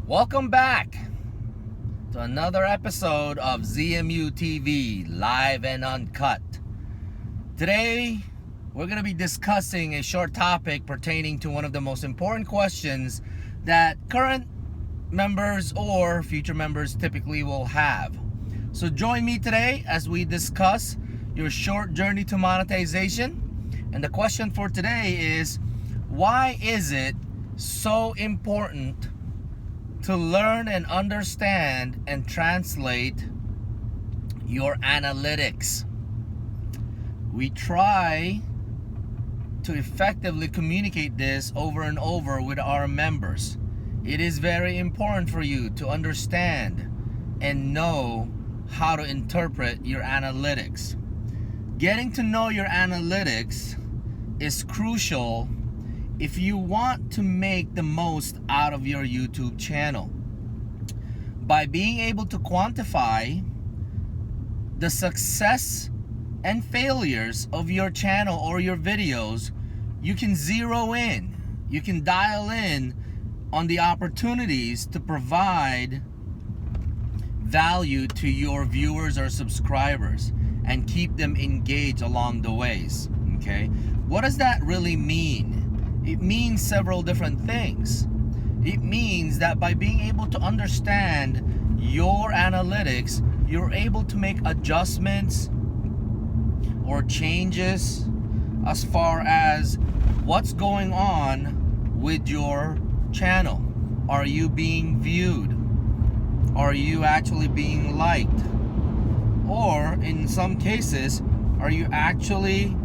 Welcome back to another episode of ZMU TV, live and uncut. Today, we're going to be discussing a short topic pertaining to one of the most important questions that current members or future members typically will have. So join me today as we discuss your short journey to monetization. And the question for today is, why is it so important to learn and understand and translate your analytics? We try to effectively communicate this over and over with our members. It is very important for you to understand and know how to interpret your analytics. Getting to know your analytics is crucial if you want to make the most out of your YouTube channel. By being able to quantify the success and failures of your channel or your videos, you can zero in, you can dial in on the opportunities to provide value to your viewers or subscribers and keep them engaged along the ways. Okay, what does that really mean? It means several different things. It means that by being able to understand your analytics, you're able to make adjustments or changes as far as what's going on with your channel. Are you being viewed? Are you actually being liked? Or in some cases, are you actually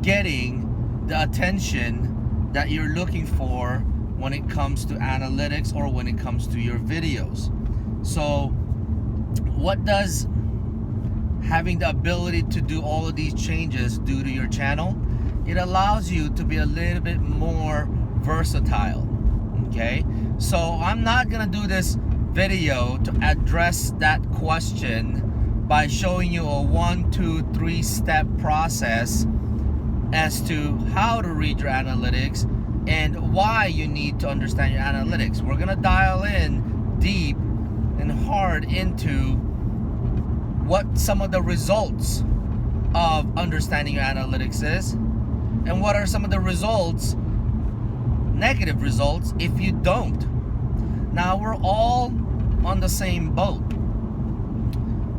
getting the attention that you're looking for when it comes to analytics or when it comes to your videos? So what does having the ability to do all of these changes do to your channel? It allows you to be a little bit more versatile. Okay, so I'm not gonna do this video to address that question by showing you a 1, 2, 3 step process as to how to read your analytics and why you need to understand your analytics. We're gonna dial in deep and hard into what some of the results of understanding your analytics is, and what are some of the results, negative results, if you don't. Now, we're all on the same boat.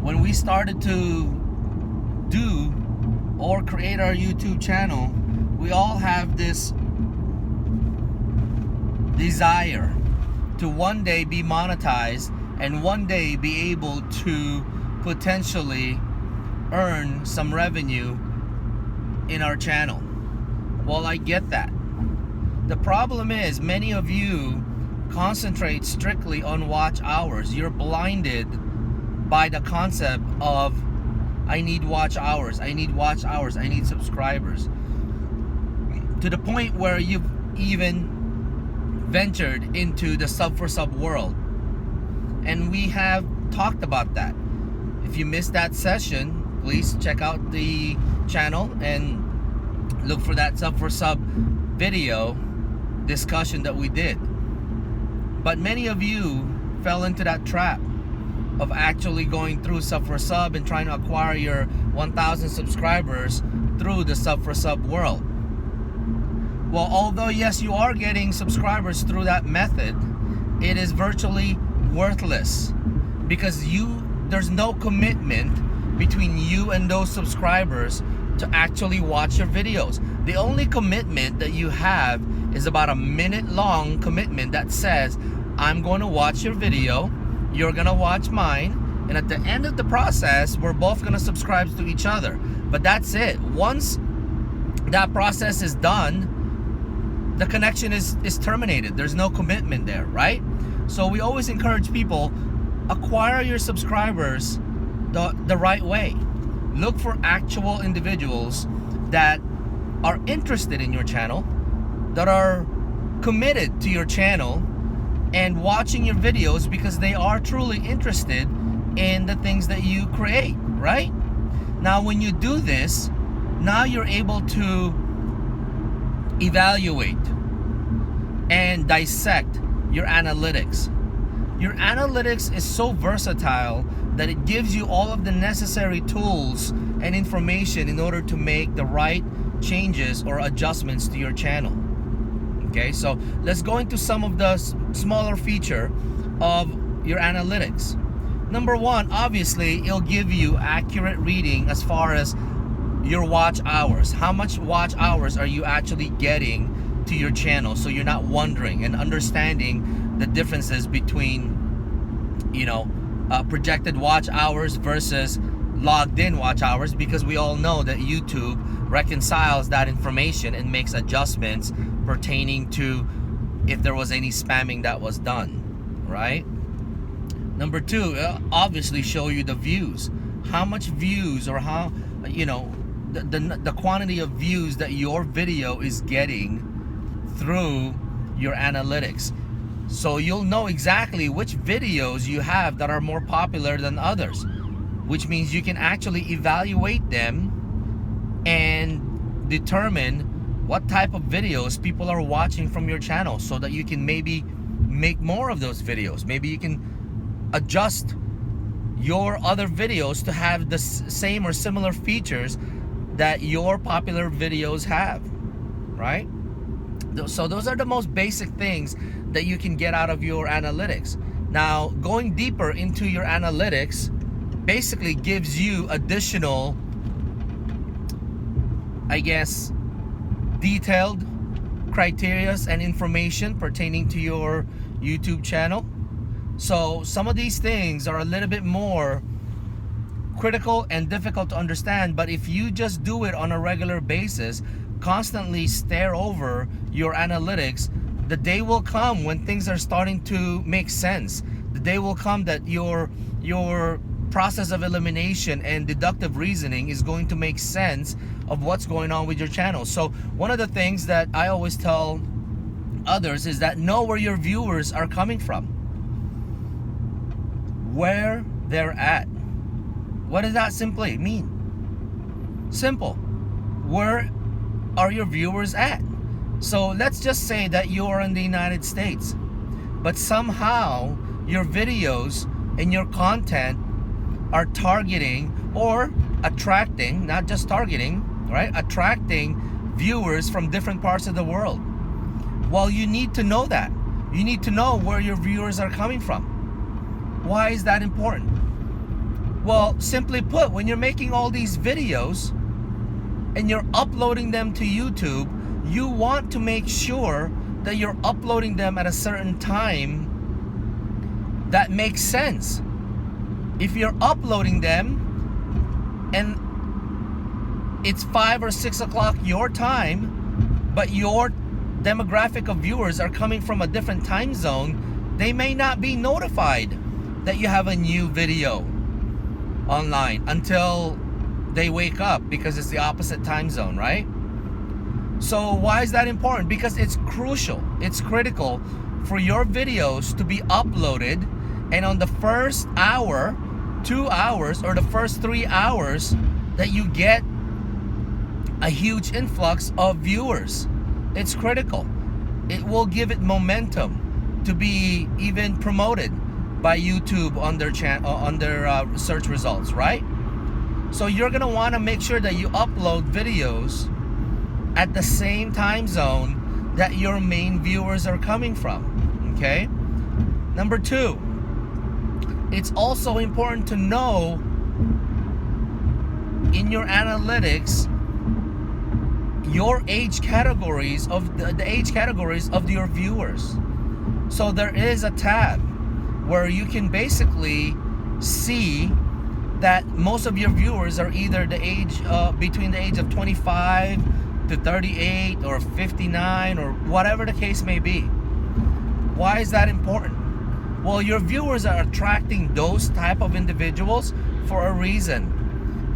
When we started to do or create our YouTube channel, we all have this desire to one day be monetized and one day be able to potentially earn some revenue in our channel. Well, I get that. The problem is many of you concentrate strictly on watch hours. You're blinded by the concept of I need watch hours, I need watch hours, I need subscribers, to the point where you've even ventured into the sub for sub world. And we have talked about that. If you missed that session, please check out the channel and look for that sub for sub video discussion that we did. But many of you fell into that trap of actually going through sub for sub and trying to acquire your 1,000 subscribers through the sub for sub world. Well, although yes, you are getting subscribers through that method, it is virtually worthless because there's no commitment between you and those subscribers to actually watch your videos. The only commitment that you have is about a minute-long commitment that says, I'm going to watch your video, you're going to watch mine, and at the end of the process, we're both going to subscribe to each other. But that's it. Once that process is done, the connection is terminated. There's no commitment there, right? So we always encourage people, acquire your subscribers the right way. Look for actual individuals that are interested in your channel, that are committed to your channel and watching your videos because they are truly interested in the things that you create, right? Now, when you do this, now you're able to evaluate and dissect your analytics. Your analytics is so versatile that it gives you all of the necessary tools and information in order to make the right changes or adjustments to your channel. Okay, so let's go into some of the smaller feature of your analytics. Number one, obviously, it'll give you accurate reading as far as your watch hours. How much watch hours are you actually getting to your channel? So you're not wondering and understanding the differences between, projected watch hours versus logged in watch hours, because we all know that YouTube reconciles that information and makes adjustments pertaining to if there was any spamming that was done, right? Number two, it'll obviously show you the views. How much views, or how, the quantity of views that your video is getting through your analytics. So you'll know exactly which videos you have that are more popular than others, which means you can actually evaluate them and determine what type of videos people are watching from your channel, so that you can maybe make more of those videos. Maybe you can adjust your other videos to have the same or similar features that your popular videos have, right? So those are the most basic things that you can get out of your analytics. Now, going deeper into your analytics basically gives you additional, detailed criteria and information pertaining to your YouTube channel. So some of these things are a little bit more critical and difficult to understand, but if you just do it on a regular basis, constantly stare over your analytics, the day will come when things are starting to make sense. The day will come that your process of elimination and deductive reasoning is going to make sense of what's going on with your channel. So one of the things that I always tell others is that know where your viewers are coming from, where they're at. What does that simply mean? Simple. Where are your viewers at? So let's just say that you are in the United States, but somehow your videos and your content are targeting or attracting, not just targeting, right? Attracting viewers from different parts of the world. Well, you need to know that. You need to know where your viewers are coming from. Why is that important? Well, simply put, when you're making all these videos and you're uploading them to YouTube, you want to make sure that you're uploading them at a certain time that makes sense. If you're uploading them and it's 5 or 6 o'clock your time, but your demographic of viewers are coming from a different time zone, they may not be notified that you have a new video online until they wake up, because it's the opposite time zone, right? So why is that important? Because it's crucial, it's critical for your videos to be uploaded, and on the first hour, 2 hours, or the first 3 hours, that you get a huge influx of viewers. It's critical. It will give it momentum to be even promoted by YouTube on their search results, right? So you're gonna want to make sure that you upload videos at the same time zone that your main viewers are coming from. Okay. Number two, it's also important to know in your analytics your age categories of the age categories of your viewers. So there is a tab where you can basically see that most of your viewers are either the age between the age of 25 to 38 or 59 or whatever the case may be. Why is that important? Well, your viewers are attracting those type of individuals for a reason.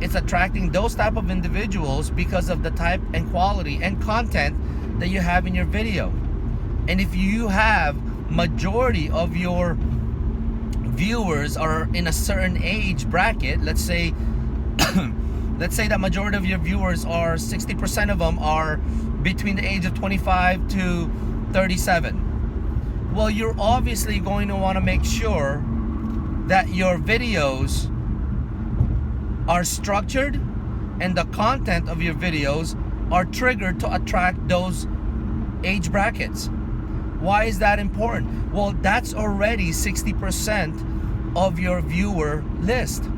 It's attracting those type of individuals because of the type and quality and content that you have in your video. And if you have majority of your viewers are in a certain age bracket, let's say that majority of your viewers are 60% of them are between the age of 25 to 37. Well, you're obviously going to want to make sure that your videos are structured and the content of your videos are triggered to attract those age brackets. Why is that important? Well, that's already 60% of your viewer list.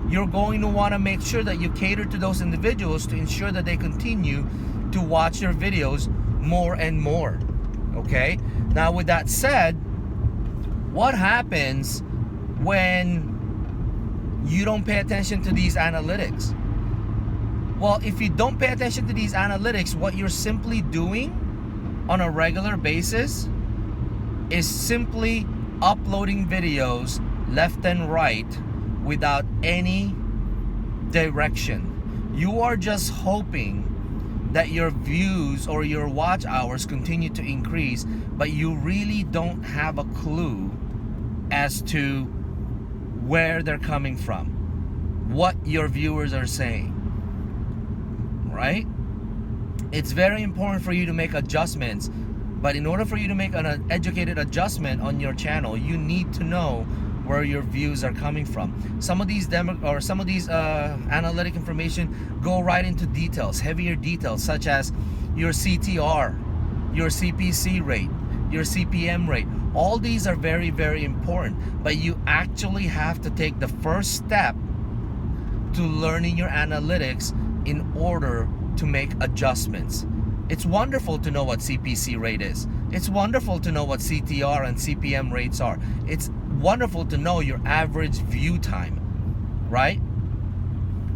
You're going to want to make sure that you cater to those individuals to ensure that they continue to watch your videos more and more. Okay? Now, with that said, what happens when you don't pay attention to these analytics? Well, if you don't pay attention to these analytics, what you're simply doing on a regular basis is simply uploading videos left and right without any direction. You are just hoping that your views or your watch hours continue to increase, but you really don't have a clue as to where they're coming from, what your viewers are saying, right? It's very important for you to make adjustments, but in order for you to make an educated adjustment on your channel, you need to know where your views are coming from. Some of these analytic information go right into details, heavier details, such as your CTR, your CPC rate, your CPM rate. All these are very, very important, but you actually have to take the first step to learning your analytics in order to make adjustments. It's wonderful to know what CPC rate is. It's wonderful to know what CTR and CPM rates are. It's wonderful to know your average view time, right?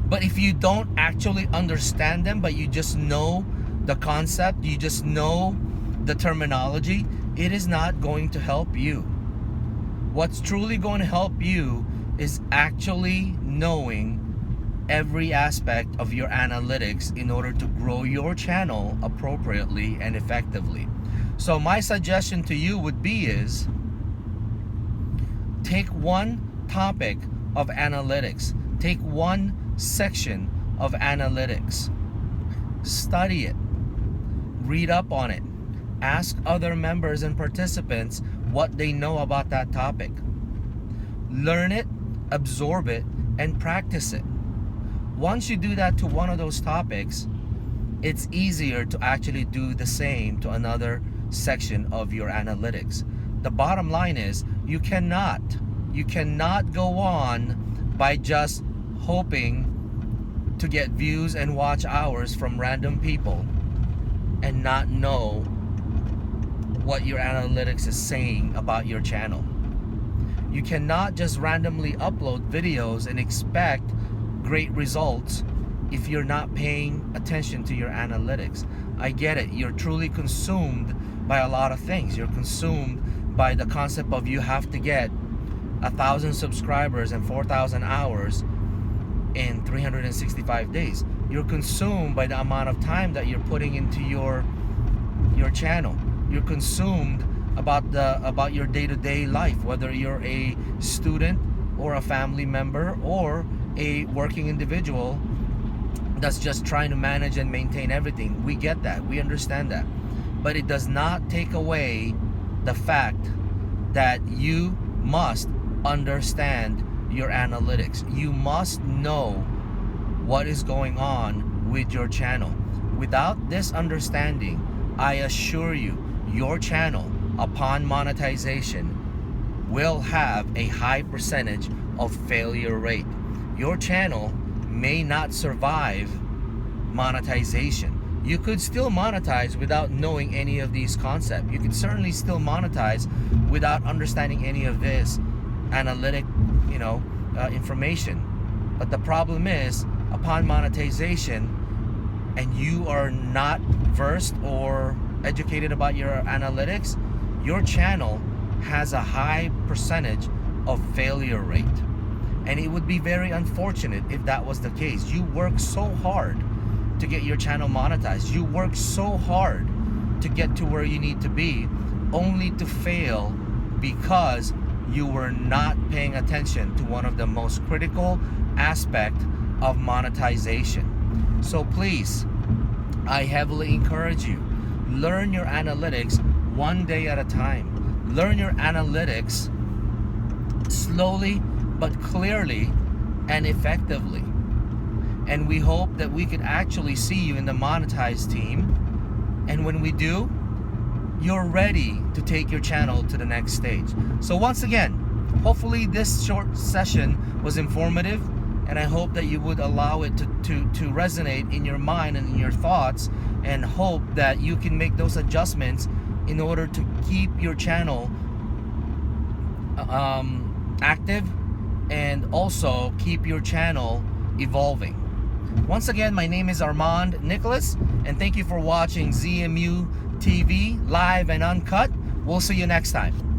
But if you don't actually understand them, but you just know the concept, you just know the terminology, it is not going to help you. What's truly going to help you is actually knowing every aspect of your analytics in order to grow your channel appropriately and effectively. So my suggestion to you would be is take one topic of analytics, take one section of analytics, study it, read up on it, ask other members and participants what they know about that topic, learn it, absorb it, and practice it. Once you do that to one of those topics, it's easier to actually do the same to another section of your analytics. The bottom line is you cannot go on by just hoping to get views and watch hours from random people and not know what your analytics is saying about your channel. You cannot just randomly upload videos and expect great results if you're not paying attention to your analytics. I get it. You're truly consumed by a lot of things. You're consumed by the concept of you have to get 1,000 subscribers and 4,000 hours in 365 days. You're consumed by the amount of time that you're putting into your channel. You're consumed about your day-to-day life, whether you're a student or a family member or a working individual that's just trying to manage and maintain everything. We get that. We understand that. But it does not take away the fact that you must understand your analytics. You must know what is going on with your channel. Without this understanding, I assure you, your channel, upon monetization, will have a high percentage of failure rate. Your channel may not survive monetization. You could still monetize without knowing any of these concepts. You could certainly still monetize without understanding any of this analytic, information. But the problem is, upon monetization, and you are not versed or educated about your analytics, your channel has a high percentage of failure rate. And it would be very unfortunate if that was the case. You work so hard to get your channel monetized. You work so hard to get to where you need to be, only to fail because you were not paying attention to one of the most critical aspects of monetization. So please, I heavily encourage you, learn your analytics one day at a time. learn your analytics slowly but clearly and effectively. And we hope that we could actually see you in the Monetize team. And when we do, you're ready to take your channel to the next stage. So once again, hopefully this short session was informative, and I hope that you would allow it to resonate in your mind and in your thoughts, and hope that you can make those adjustments in order to keep your channel active and also keep your channel evolving. Once again, my name is Armand Nicholas, and thank you for watching ZMU TV live and uncut. We'll see you next time.